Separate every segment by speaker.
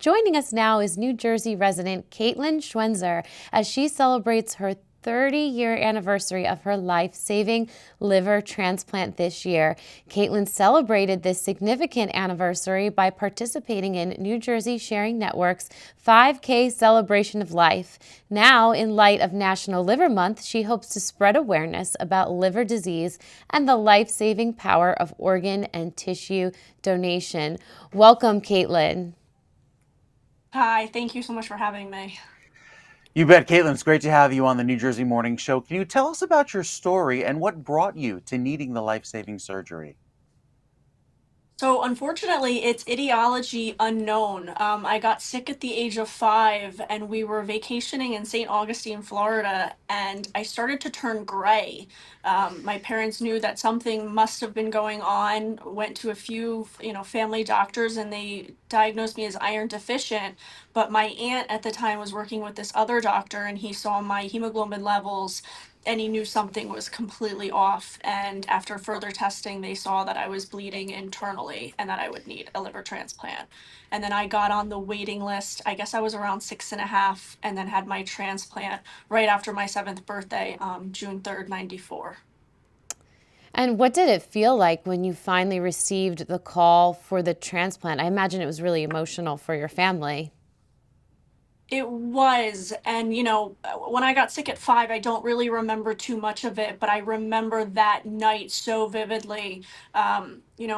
Speaker 1: Joining us now is New Jersey resident Katelyn Schwenzer as she celebrates her 30-year anniversary of her life-saving liver transplant this year. Katelyn celebrated this significant anniversary by participating in New Jersey Sharing Network's 5K Celebration of Life. Now, in light of National Liver Month, she hopes to spread awareness about liver disease and the life-saving power of organ and tissue donation. Welcome, Katelyn.
Speaker 2: Hi, thank you so much for having me.
Speaker 3: You bet, Katelyn. It's great to have you on the New Jersey Morning Show. Can you tell us about your story and what brought you to needing the life-saving surgery?
Speaker 2: So, unfortunately, it's etiology unknown. I got sick at the age of 5, and we were vacationing in St. Augustine, Florida, and I started to turn gray. My parents knew that something must have been going on, went to a few, family doctors, and they diagnosed me as iron deficient. But my aunt at the time was working with this other doctor, and he saw my hemoglobin levels and he knew something was completely off. And after further testing, they saw that I was bleeding internally and that I would need a liver transplant. And then I got on the waiting list. I guess I was around 6.5, and then had my transplant right after my 7th birthday, June 3rd, 94.
Speaker 1: And what did it feel like when you finally received the call for the transplant? I imagine it was really emotional for your family.
Speaker 2: It was. And, when I got sick at 5, I don't really remember too much of it, but I remember that night so vividly.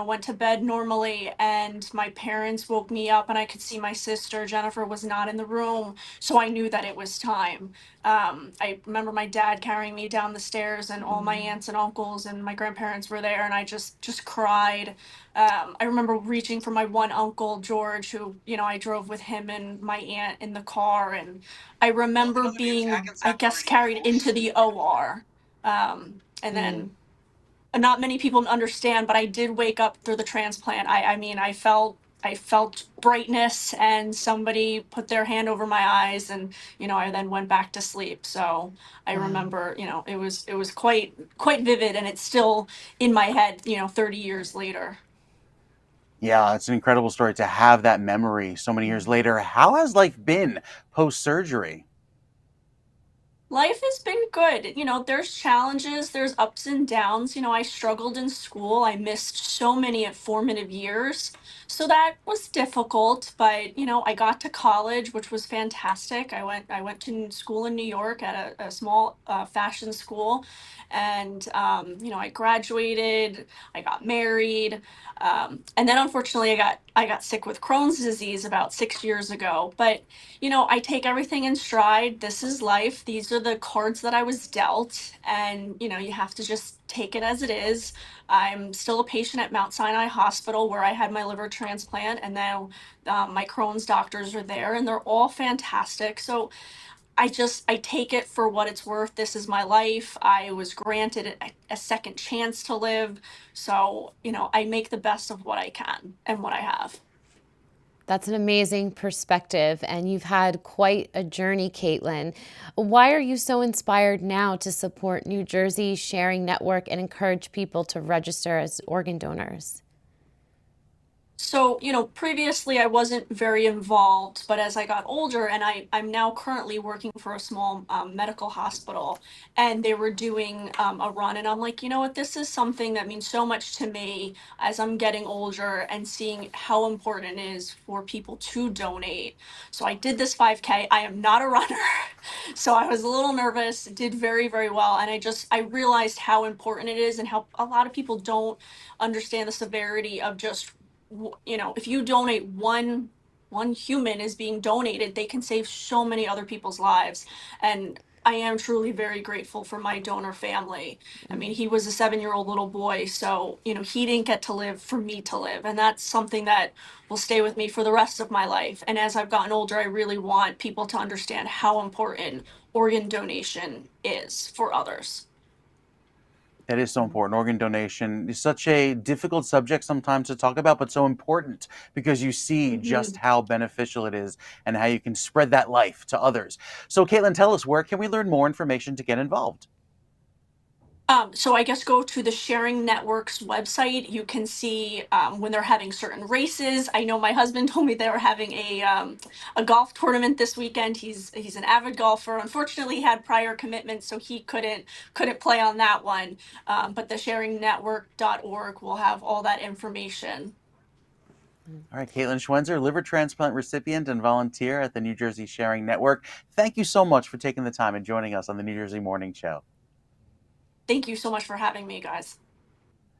Speaker 2: Went to bed normally, and my parents woke me up, and I could see my sister, Jennifer, was not in the room. So I knew that it was time. I remember my dad carrying me down the stairs, and all my aunts and uncles and my grandparents were there, and I just cried. I remember reaching for my one uncle, George, who, I drove with him and my aunt in the car. And I remember being, I guess, carried into the OR. And
Speaker 1: Mm.
Speaker 2: then not many people understand, but I did wake up through the transplant. I mean, I felt brightness, and somebody put their hand over my eyes, and I then went back to sleep. So I
Speaker 1: Wow.
Speaker 2: remember, it was quite vivid, and it's still in my head, 30 years later.
Speaker 3: Yeah, it's an incredible story to have that memory so many years later. How has life been post-surgery?
Speaker 2: Life has been good. There's challenges, there's ups and downs. I struggled in school. I missed so many formative years. So that was difficult, but I got to college, which was fantastic. I went to school in New York at a small fashion school, and I graduated, I got married, and then unfortunately I got sick with Crohn's disease about 6 years ago. But I take everything in stride. This is life. These are the cards that I was dealt. And, you have to just take it as it is. I'm still a patient at Mount Sinai Hospital, where I had my liver transplant. And now my Crohn's doctors are there, and they're all fantastic. So I take it for what it's worth. This is my life. I was granted a second chance to live. So, I make the best of what I can and what I have.
Speaker 1: That's an amazing perspective, and you've had quite a journey, Katelyn. Why are you so inspired now to support New Jersey Sharing Network and encourage people to register as organ donors?
Speaker 2: So, previously I wasn't very involved, but as I got older, and I'm now currently working for a small medical hospital, and they were doing a run, and I'm like, you know what, this is something that means so much to me as I'm getting older and seeing how important it is for people to donate. So I did this 5K. I am not a runner, so I was a little nervous, did very, very well, and I realized how important it is and how a lot of people don't understand the severity of just if you donate one human is being donated, they can save so many other people's lives. And I am truly very grateful for my donor family. I mean, he was a 7-year-old little boy, so he didn't get to live for me to live, and that's something that will stay with me for the rest of my life. And as I've gotten older, I really want people to understand how important organ donation is for others.
Speaker 3: That is so important. Organ donation is such a difficult subject sometimes to talk about, but so important because you see just
Speaker 2: Mhm.
Speaker 3: how beneficial it is and how you can spread that life to others. So, Katelyn, tell us, where can we learn more information to get involved?
Speaker 2: So I guess go to the Sharing Networks website. You can see when they're having certain races. I know my husband told me they were having a golf tournament this weekend. He's an avid golfer. Unfortunately, he had prior commitments, so he couldn't play on that one. But the sharingnetwork.org will have all that information.
Speaker 3: All right, Katelyn Schwenzer, liver transplant recipient and volunteer at the New Jersey Sharing Network. Thank you so much for taking the time and joining us on the New Jersey Morning Show.
Speaker 2: Thank you so much for having me, guys.